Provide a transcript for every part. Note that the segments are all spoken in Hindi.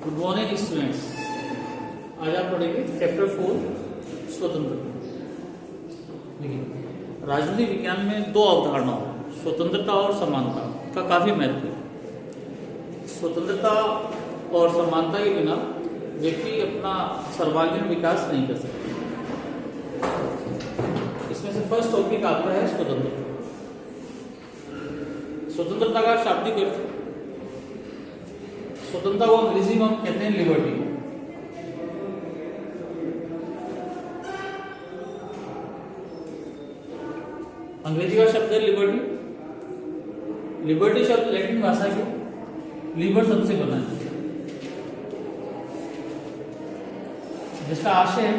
Good morning students. आज आप पढ़ेंगे चैप्टर 4 स्वतंत्रता। देखिए, राजनीति विज्ञान में दो अवधारणाओं स्वतंत्रता और समानता का काफी महत्व है। स्वतंत्रता और समानता के बिना व्यक्ति अपना सर्वांगीण विकास नहीं कर सकता। इसमें से फर्स्ट टॉपिक आता है स्वतंत्रता। स्वतंत्रता का शाब्दिक अर्थ, स्वतंत्रता को अंग्रेजी में हम कहते हैं लिबर्टी। अंग्रेजी का शब्द है लिबर्टी। लिबर्टी शब्द लैटिन भाषा के लिबर शब्द से बना है, जिसका आशय है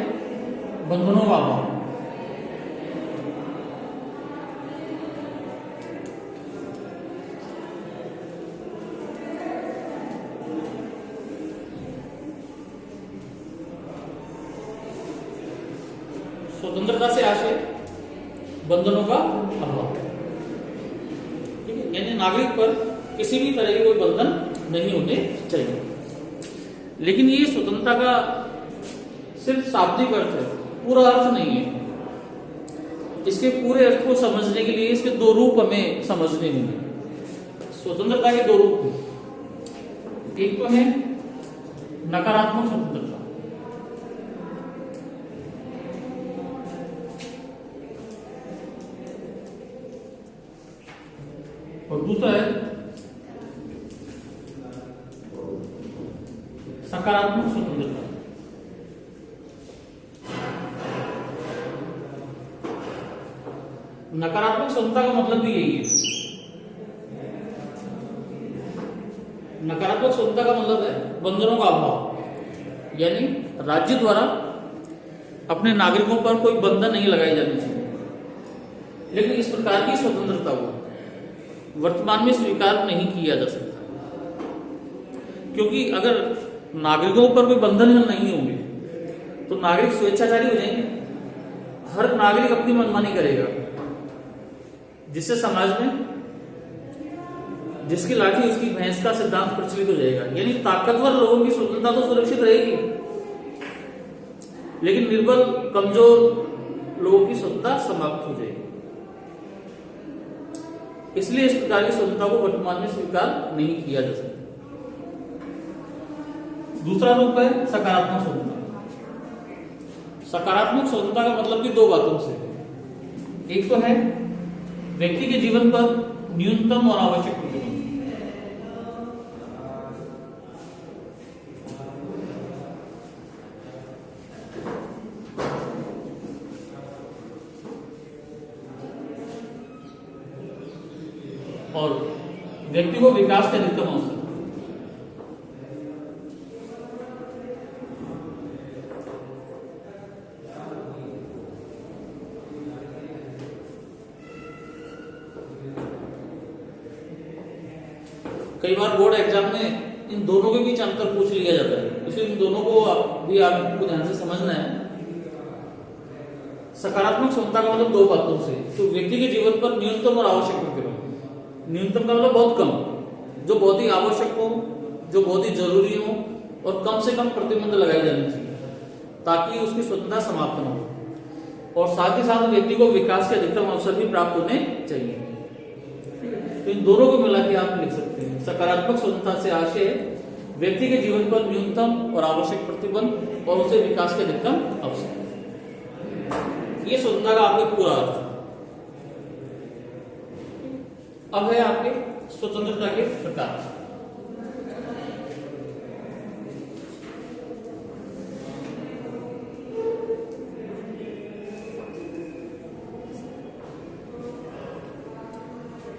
बंधनों का अभाव। स्वतंत्रता से आशय बंधनों का अभाव, ठीक है। यानी नागरिक पर किसी भी तरह के कोई बंधन नहीं होने चाहिए। लेकिन ये स्वतंत्रता का सिर्फ शाब्दिक अर्थ है, पूरा अर्थ नहीं है। इसके पूरे अर्थ को समझने के लिए इसके दो रूप हमें समझने होंगे। स्वतंत्रता के दो रूप हैं। एक तो है नकारात्मक स्वतंत्रता, और दूसरा है सकारात्मक स्वतंत्रता। नकारात्मक स्वतंत्रता का मतलब भी यही है। नकारात्मक स्वतंत्रता का मतलब है बंधनों का अभाव, यानी राज्य द्वारा अपने नागरिकों पर कोई बंधन नहीं लगाए जाने चाहिए। लेकिन इस प्रकार की स्वतंत्रता को वर्तमान में स्वीकार नहीं किया जा सकता, क्योंकि अगर नागरिकों पर कोई बंधन नहीं होंगे तो नागरिक स्वेच्छाचारी हो जाएंगे। हर नागरिक अपनी मनमानी करेगा, जिससे समाज में जिसकी लाठी उसकी भैंस का सिद्धांत प्रचलित हो जाएगा। यानी ताकतवर लोगों की स्वतंत्रता तो सुरक्षित रहेगी, लेकिन निर्बल कमजोर लोगों की स्वतंत्रता समाप्त हो जाएगी। इसलिए इस प्रकार की स्वतंत्रता को वर्तमान में स्वीकार नहीं किया जा सकता। दूसरा रूप है सकारात्मक स्वतंत्रता। सकारात्मक स्वतंत्रता का मतलब भी दो बातों से। एक तो है व्यक्ति के जीवन पर न्यूनतम और आवश्यक प्रतिबंध, और व्यक्ति को विकास का अधिकतम अवसर। कई बार बोर्ड एग्जाम में इन दोनों के बीच अंतर पूछ लिया जाता है, इसलिए इन दोनों को भी आपको ध्यान से समझना है। सकारात्मक स्वतंत्रता का मतलब दो बातों से, तो व्यक्ति के जीवन पर न्यूनतम और आवश्यक प्रतिबंध। न्यूनतम का मतलब बहुत कम, जो बहुत ही आवश्यक हो, जो बहुत ही जरूरी हो, और कम से कम प्रतिबंध लगाए जाने चाहिए ताकि उसकी स्वतंत्रता समाप्त न हो। और साथ ही साथ व्यक्ति को विकास के अधिकतम अवसर भी प्राप्त होने चाहिए। तो इन दोनों को मिला के आप लिख सकते हैं सकारात्मक स्वतंत्रता से आशय व्यक्ति के जीवन पर न्यूनतम और आवश्यक प्रतिबंध और उसे विकास के अधिकतम अवसर। ये स्वतंत्रता का आपके पूरा अर्थ। अब है आपके स्वतंत्रता के प्रकार।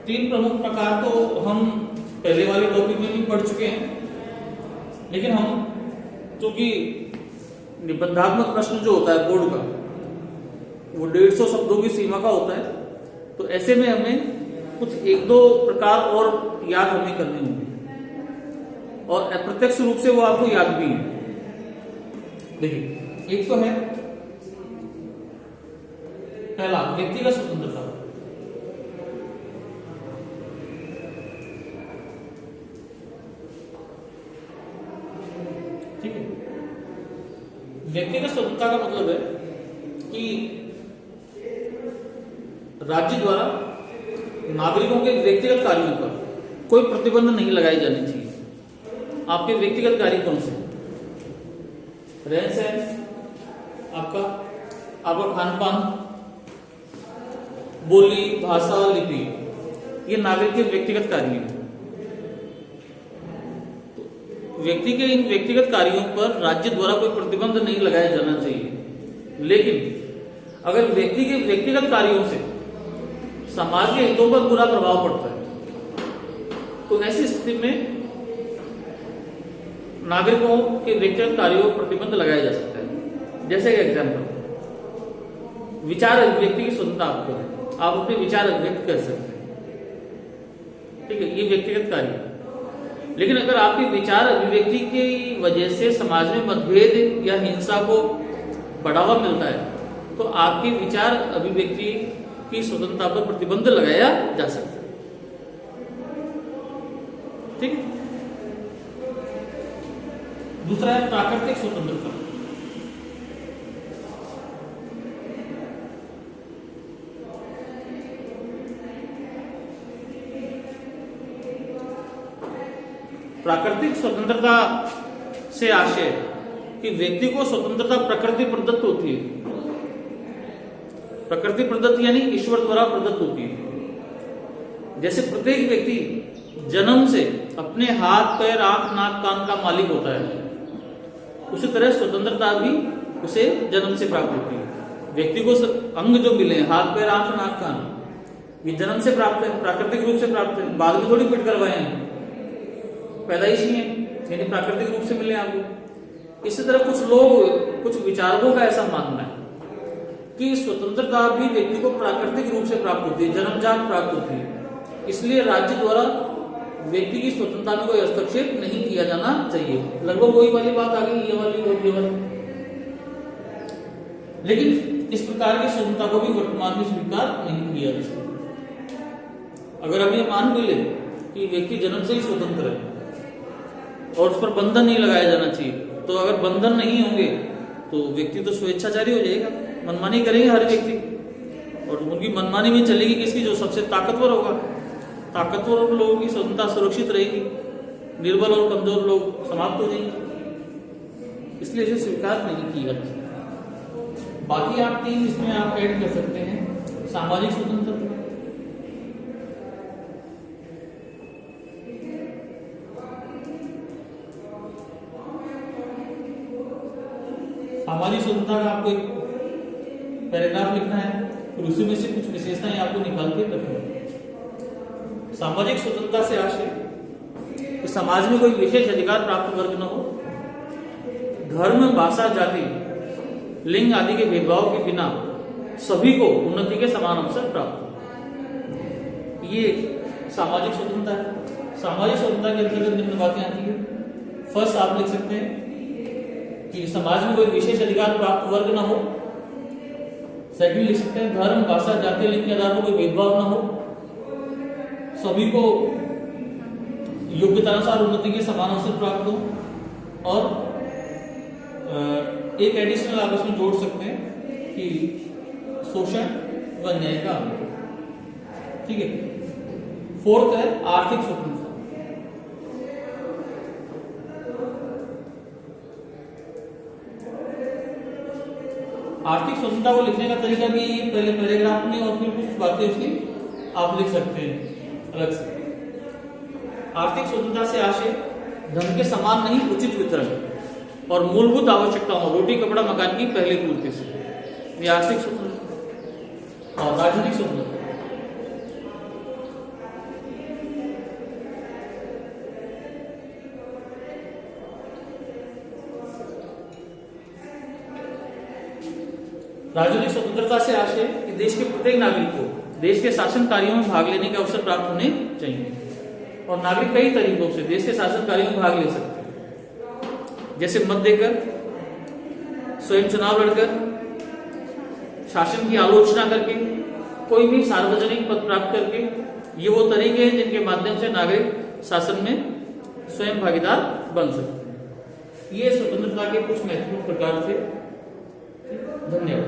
तीन प्रमुख प्रकार तो हम पहले वाले टॉपिक में भी पढ़ चुके हैं, लेकिन हम चूंकि निबंधात्मक प्रश्न जो होता है बोर्ड का वो 150 शब्दों की सीमा का होता है, तो ऐसे में हमें कुछ एक दो प्रकार और याद हमें करने होंगे, और अप्रत्यक्ष रूप से वो आपको याद भी है। देखिए, एक तो है पहला व्यक्तिगत स्वतंत्रता। ठीक है। व्यक्तिगत स्वतंत्रता का मतलब है कि राज्य द्वारा नागरिकों के व्यक्तिगत कार्यों पर कोई प्रतिबंध नहीं लगाए जाने चाहिए। आपके व्यक्तिगत कार्य कौन से? रहन सहन, आपका खान पान, बोली, भाषा, लिपि, ये नागरिक के व्यक्तिगत कार्य हैं। व्यक्ति के इन व्यक्तिगत कार्यों पर राज्य द्वारा कोई प्रतिबंध नहीं लगाया जाना चाहिए। लेकिन अगर व्यक्ति के व्यक्तिगत कार्यों से समाज के हितों पर बुरा प्रभाव पड़ता है तो ऐसी स्थिति में नागरिकों के व्यक्तिगत कार्यों पर प्रतिबंध लगाया जा सकता है। जैसे एग्जाम्पल, विचार अभिव्यक्ति की स्वतंत्रता आपको है, आप अपने विचार अभिव्यक्त कर सकते हैं, ठीक है, ये व्यक्तिगत कार्य है। लेकिन अगर आपके विचार अभिव्यक्ति की वजह से समाज में मतभेद या हिंसा को बढ़ावा मिलता है तो आपके विचार अभिव्यक्ति की स्वतंत्रता पर प्रतिबंध लगाया जा सकता है, ठीक है। दूसरा है प्राकृतिक स्वतंत्रता। प्राकृतिक स्वतंत्रता से आशय कि व्यक्ति को स्वतंत्रता प्रकृति प्रदत्त होती है। प्रकृति प्रदत्त यानी ईश्वर द्वारा प्रदत्त होती है। जैसे प्रत्येक व्यक्ति जन्म से अपने हाथ, पैर, आंख, नाक, कान का मालिक होता है, उसी तरह स्वतंत्रता भी उसे जन्म से प्राप्त होती है। व्यक्ति को अंग जो मिले, हाथ, पैर, आंख, नाक, कान, ये जन्म से प्राप्त है, प्राकृतिक रूप से प्राप्त है, बाद में थोड़ी फिट करवाए हैं, पैदाइशी है, यानी प्राकृतिक रूप से मिले आपको। इसी तरह कुछ लोग, कुछ विचारकों का ऐसा मानना है कि स्वतंत्रता भी व्यक्ति को प्राकृतिक रूप से प्राप्त होती है, जन्मजात प्राप्त होती है। इसलिए राज्य द्वारा व्यक्ति की स्वतंत्रता में कोई हस्तक्षेप नहीं किया जाना चाहिए। लगभग वही वाली बात आ गई, ये वाली और ये वाली। लेकिन इस प्रकार की स्वतंत्रता को भी वर्तमान में स्वीकार नहीं किया जा सकता। अगर हम ये मान भी ले कि व्यक्ति जन्म से ही स्वतंत्र है और उस पर बंधन नहीं लगाया जाना चाहिए, तो अगर बंधन नहीं होंगे तो व्यक्ति तो स्वेच्छाचारी हो जाएगा, मनमानी करेंगे हर व्यक्ति, और उनकी मनमानी में चलेगी किसकी? जो सबसे ताकतवर होगा। ताकतवर लोगों की स्वतंत्रता सुरक्षित रहेगी, निर्बल और कमजोर लोग समाप्त हो जाएंगे। इसलिए इसे स्वीकार नहीं किया जा सकता। बाकी आप 3 इसमें आप ऐड कर सकते हैं। सामाजिक स्वतंत्रता, सामाजिक स्वतंत्रता का आपको एक पैराग्राफ लिखना है, फिर उसी में से कुछ विशेषताएं आपको निकाल के रखना है। सामाजिक स्वतंत्रता से आशय कि समाज में कोई विशेष अधिकार प्राप्त वर्ग न हो, धर्म, भाषा, जाति, लिंग आदि के भेदभाव के बिना सभी को उन्नति के समान अवसर प्राप्त हो, ये सामाजिक स्वतंत्रता है। सामाजिक स्वतंत्रता के अंतर्गत निम्न बातें आती है। फर्स्ट आप लिख सकते हैं कि समाज में कोई विशेष अधिकार प्राप्त वर्ग न हो। सेकंड लिख सकते हैं धर्म, भाषा, जाति, लिंग के आधार पर कोई भेदभाव न हो, सभी को योग्यतानुसार उन्नति के समान अवसर प्राप्त हो। और एक एडिशनल आप इसमें जोड़ सकते हैं कि शोषण व न्याय का अभाव, ठीक है। फोर्थ है आर्थिक स्वतंत्रता। आर्थिक स्वतंत्रता को लिखने का तरीका भी पहले पैराग्राफ में और फिर कुछ बातें उसकी आप लिख सकते हैं अलग से। आर्थिक स्वतंत्रता से आशय धन के समान नहीं, उचित वितरण और मूलभूत आवश्यकताओं, रोटी, कपड़ा, मकान की पहली पूर्ति से, ये आर्थिक स्वतंत्रता। और राजनीतिक स्वतंत्रता, राजनीतिक स्वतंत्रता से आशय कि देश के प्रत्येक नागरिक को देश के शासन कार्यों में भाग लेने के अवसर प्राप्त होने चाहिए। और नागरिक कई तरीकों से देश के शासन कार्यों में भाग ले सकते हैं, जैसे मत देकर, स्वयं चुनाव लड़कर, शासन की आलोचना करके, कोई भी सार्वजनिक पद प्राप्त करके। ये वो तरीके हैं जिनके माध्यम से नागरिक शासन में स्वयं भागीदार बन सकते हैं। ये स्वतंत्रता के कुछ महत्वपूर्ण प्रकार थे। धन्यवाद।